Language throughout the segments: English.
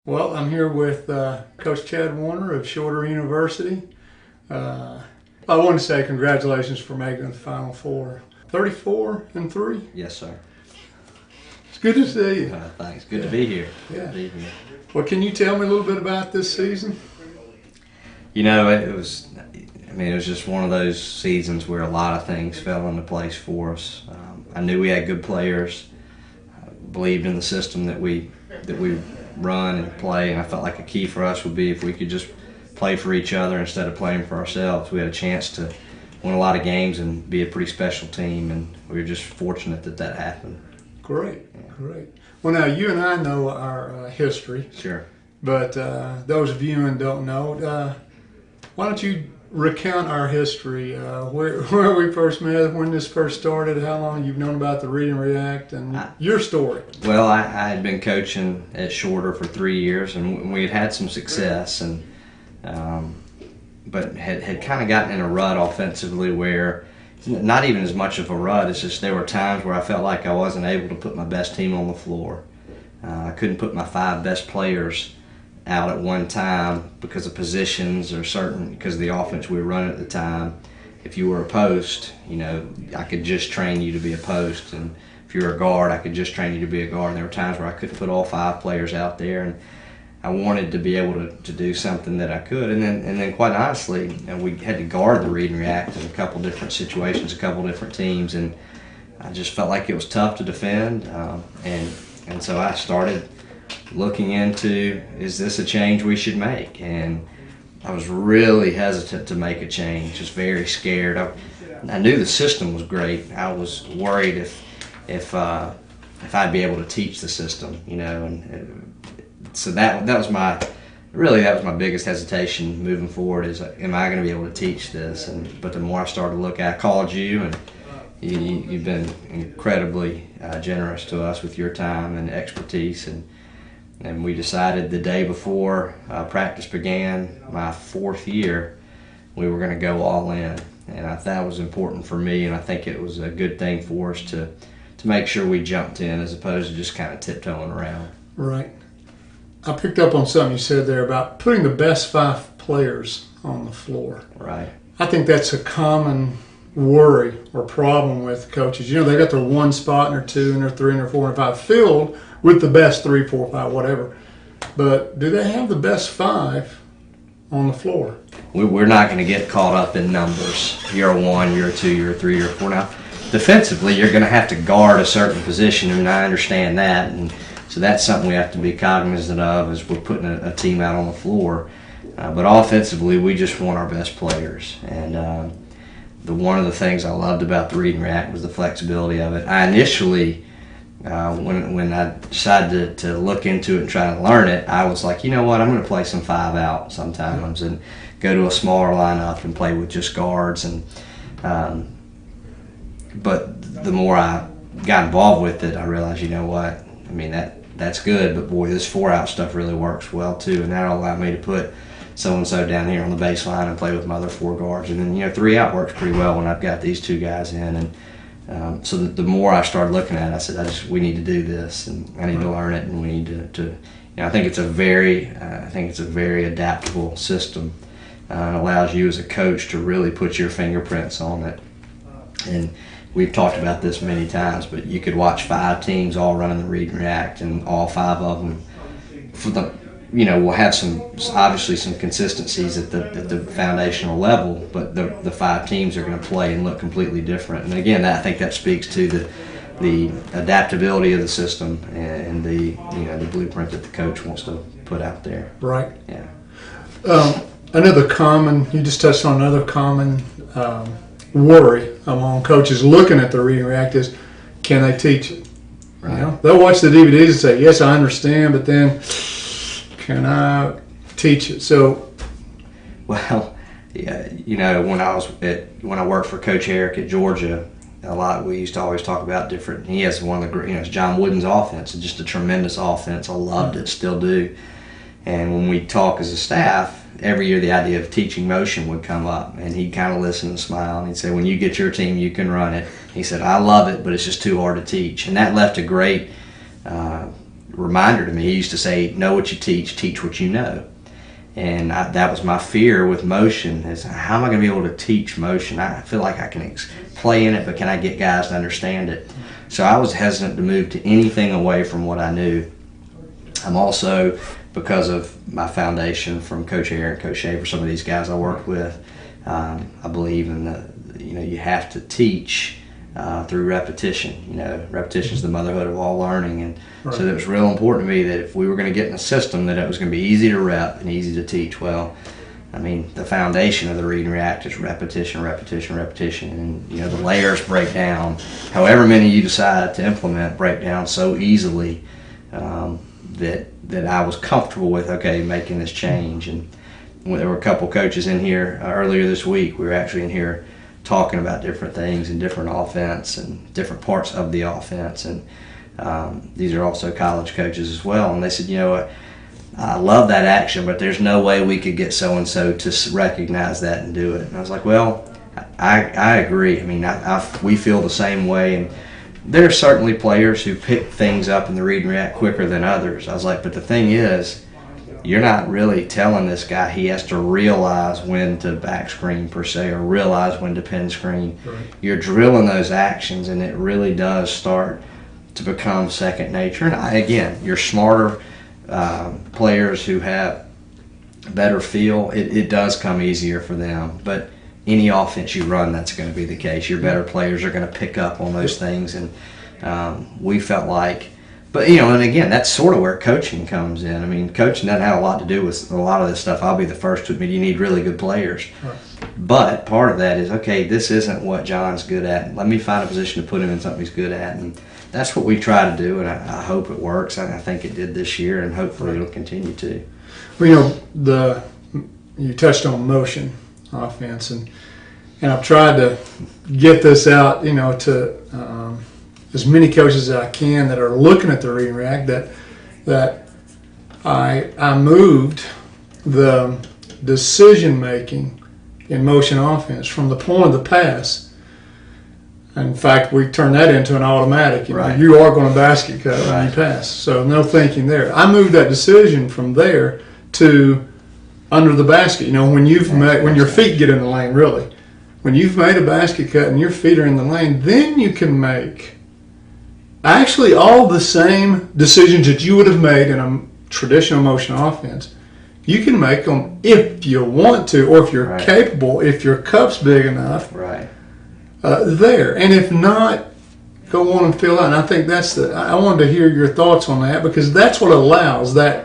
Well, I'm here with Coach Chad Warner of Shorter University. I want to say congratulations for making the Final Four. 34-3. Yes, sir. It's good to see you. Thanks. Good to be here. Yeah. Good to be here. Well, can you tell me a little bit about this season? You know, it was just one of those seasons where a lot of things fell into place for us. I knew we had good players. I believed in the system that we run and play, and I felt like a key for us would be if we could just play for each other instead of playing for ourselves. We had a chance to win a lot of games and be a pretty special team, and we were just fortunate that happened. Great, great. Well, now you and I know our history. Sure. But those of you who don't know, why don't you recount our history, where we first met, when this first started, how long you've known about the Read and React, and your story. Well, I had been coaching at Shorter for 3 years, and we had some success, and but had kind of gotten in a rut offensively where not even as much of a rut, it's just there were times where I felt like I wasn't able to put my best team on the floor. I couldn't put my 5 best players out at one time because of positions or because of the offense we were running at the time. If you were a post, I could just train you to be a post, and if you were a guard, I could just train you to be a guard. And there were times where I couldn't put all 5 players out there, and I wanted to be able to do something that I could. And then quite honestly, we had to guard the Read and React in a couple different situations, a couple different teams, and I just felt like it was tough to defend, and so I started looking into, is this a change we should make? And I was really hesitant to make a change, just very scared. I knew the system was great. I was worried if I'd be able to teach the system, and so that was my biggest hesitation moving forward, is am I going to be able to teach this? But the more I started to look at, I called you, and you've been incredibly generous to us with your time and expertise, and we decided the day before practice began, my 4th year, we were going to go all in. And I thought it was important for me, and I think it was a good thing for us to make sure we jumped in as opposed to just kind of tiptoeing around. Right. I picked up on something you said there about putting the best 5 players on the floor. Right. I think that's a common worry or problem with coaches. They got their 1 spot and their 2 and their 3 and their 4 and 5 filled with the best 3, 4, 5, whatever. But do they have the best 5 on the floor? We're not going to get caught up in numbers. You're a 1, you're a 2, you're a 3, you're a 4. Now, defensively, you're going to have to guard a certain position, and I understand that. And so that's something we have to be cognizant of as we're putting a team out on the floor. But offensively, we just want our best players. And one of the things I loved about the Read and React was the flexibility of it. I initially, when I decided to look into it and try to learn it, I was like, you know what, I'm going to play some 5 out sometimes and go to a smaller lineup and play with just guards. But the more I got involved with it, I realized, you know what, that's good, but boy, this 4-out stuff really works well too, and that'll allow me to put so-and-so down here on the baseline and play with my other 4 guards. And then, 3-out works pretty well when I've got these 2 guys in. And so the more I started looking at it, I said, we need to do this, and I need to learn it, and we need to I think it's a very adaptable system. It allows you as a coach to really put your fingerprints on it. And we've talked about this many times, but you could watch 5 teams all running the Read and React, and all 5 of them we'll have obviously some consistencies at the foundational level, but the 5 teams are going to play and look completely different. And again, I think that speaks to the adaptability of the system and the blueprint that the coach wants to put out there. Right. Yeah. You just touched on another common worry among coaches looking at the Read and React is, can they teach it? Right. They'll watch the DVDs and say, yes, I understand, but then, can I teach it? So, well, yeah, when I worked for Coach Eric at Georgia, we used to always talk about different. He has one of the it's John Wooden's offense. It's just a tremendous offense. I loved it, still do. And when we talk as a staff, every year the idea of teaching motion would come up, and he'd kind of listen and smile, and he'd say, when you get your team, you can run it. He said, I love it, but it's just too hard to teach. And that left a great reminder to me. He used to say, know what you teach what you know. And that was my fear with motion, is how am I going to be able to teach motion? I feel like I can play in it, but can I get guys to understand it? So I was hesitant to move to anything away from what I knew. I'm also, because of my foundation from Coach Aaron, Coach Shaver, some of these guys I worked with, I believe in you have to teach through repetition. Repetition is the motherhood of all learning, and right. So it was real important to me that if we were going to get in a system, that it was going to be easy to rep and easy to teach. Well, I mean, the foundation of the read and react is repetition, repetition, repetition, and the layers break down. However many you decide to implement break down so easily that I was comfortable with making this change. And there were a couple coaches in here earlier this week. We were actually in here talking about different things and different offense and different parts of the offense. And these are also college coaches as well. And they said, I love that action, but there's no way we could get so-and-so to recognize that and do it. And I was like, well, I agree. I mean, we feel the same way. And there are certainly players who pick things up in the read and react quicker than others. I was like, but the thing is, you're not really telling this guy he has to realize when to back screen per se, or realize when to pin screen. Right. You're drilling those actions, and it really does start to become second nature. And again, you're smarter players who have better feel. It does come easier for them. But any offense you run, that's going to be the case. Your better players are going to pick up on those things, and we felt like. But, and again, that's sort of where coaching comes in. I mean, coaching doesn't have a lot to do with a lot of this stuff. I'll be the first to admit you need really good players. Right. But part of that is, this isn't what John's good at. Let me find a position to put him in something he's good at. And that's what we try to do, and I hope it works. I think it did this year, and hopefully it'll continue to. Well, you touched on motion offense, and I've tried to get this out, to as many coaches as I can that are looking at the read and react, that I moved the decision making in motion offense from the point of the pass. In fact, we turn that into an automatic. Right. You are going to basket cut when you pass, so no thinking there. I moved that decision from there to under the basket. When your feet get in the lane, really, when you've made a basket cut and your feet are in the lane, then you can make actually all the same decisions that you would have made in a traditional motion offense. You can make them if you want to, or if you're capable, if your cup's big enough. Right. There, and if not, go on and fill out. And I think I wanted to hear your thoughts on that, because that's what allows that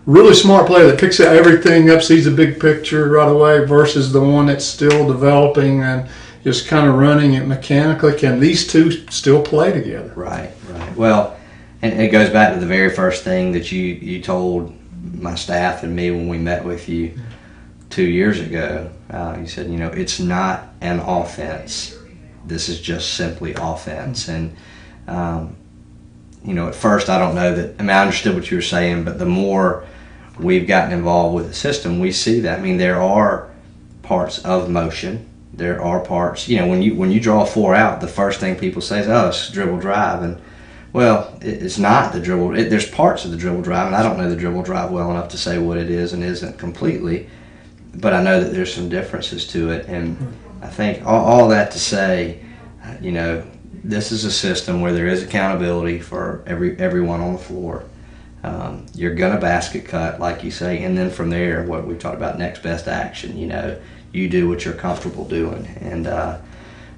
really smart player that picks everything up, sees the big picture right away, versus the one that's still developing and just kind of running it mechanically. Can these two still play together? Right. Well, and it goes back to the very first thing that you told my staff and me when we met with you 2 years ago. You said, it's not an offense. This is just simply offense. And, at first I don't know that, I understood what you were saying, but the more we've gotten involved with the system, we see that. There are parts of motion. There are parts, when you draw 4 out, the first thing people say is, it's dribble drive. And, well, it's not the dribble. There's parts of the dribble drive, and I don't know the dribble drive well enough to say what it is and isn't completely. But I know that there's some differences to it. And I think all that to say, this is a system where there is accountability for everyone on the floor. You're going to basket cut, like you say, and then from there, what we talked about, next best action, you do what you're comfortable doing. And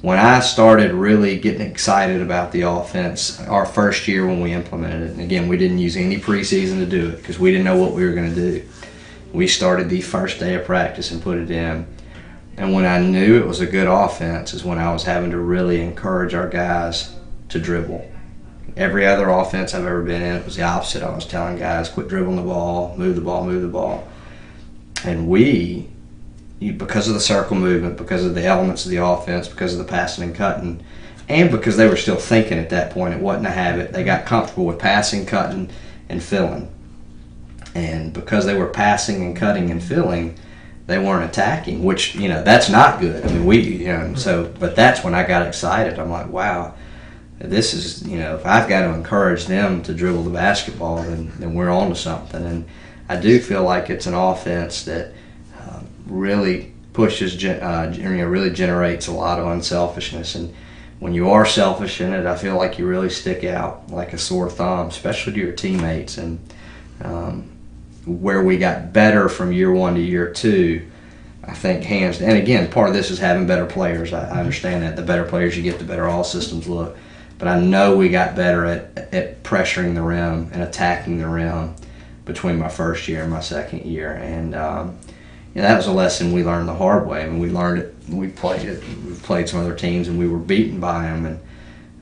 when I started really getting excited about the offense, our first year when we implemented it, and again, we didn't use any preseason to do it because we didn't know what we were going to do. We started the first day of practice and put it in. And when I knew it was a good offense is when I was having to really encourage our guys to dribble. Every other offense I've ever been in, it was the opposite. I was telling guys, quit dribbling the ball, move the ball, move the ball. And because of the circle movement, because of the elements of the offense, because of the passing and cutting, and because they were still thinking at that point, it wasn't a habit, they got comfortable with passing, cutting, and filling. And because they were passing and cutting and filling, they weren't attacking, which, that's not good. But that's when I got excited. I'm like, wow, this is, if I've got to encourage them to dribble the basketball, then we're on to something. And I do feel like it's an offense that really pushes, really generates a lot of unselfishness. And when you are selfish in it, I feel like you really stick out like a sore thumb, especially to your teammates. And where we got better from year one to year two, I think and again, part of this is having better players. I understand that. The better players you get, the better all systems look. But I know we got better at pressuring the rim and attacking the rim between my first year and my second year. And that was a lesson we learned the hard way. I mean, we learned it. We played it. We played some other teams, and we were beaten by them.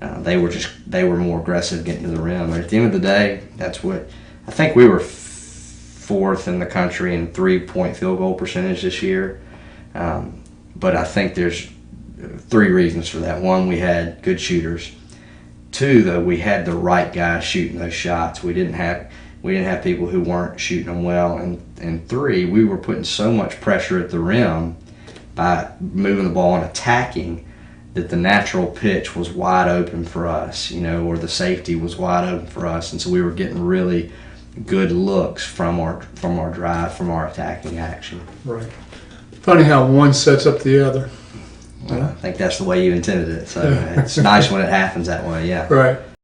And they were more aggressive getting to the rim. And at the end of the day, that's what I think we were fourth in the country in 3-point field goal percentage this year. But I think there's 3 reasons for that. One, we had good shooters. 2, though, we had the right guys shooting those shots. We didn't have people who weren't shooting them well. And 3, we were putting so much pressure at the rim by moving the ball and attacking that the natural pitch was wide open for us, or the safety was wide open for us. And so we were getting really good looks from our drive, from our attacking action. Right. Funny how one sets up the other. Well, I think that's the way you intended it. So it's nice when it happens that way, yeah. Right.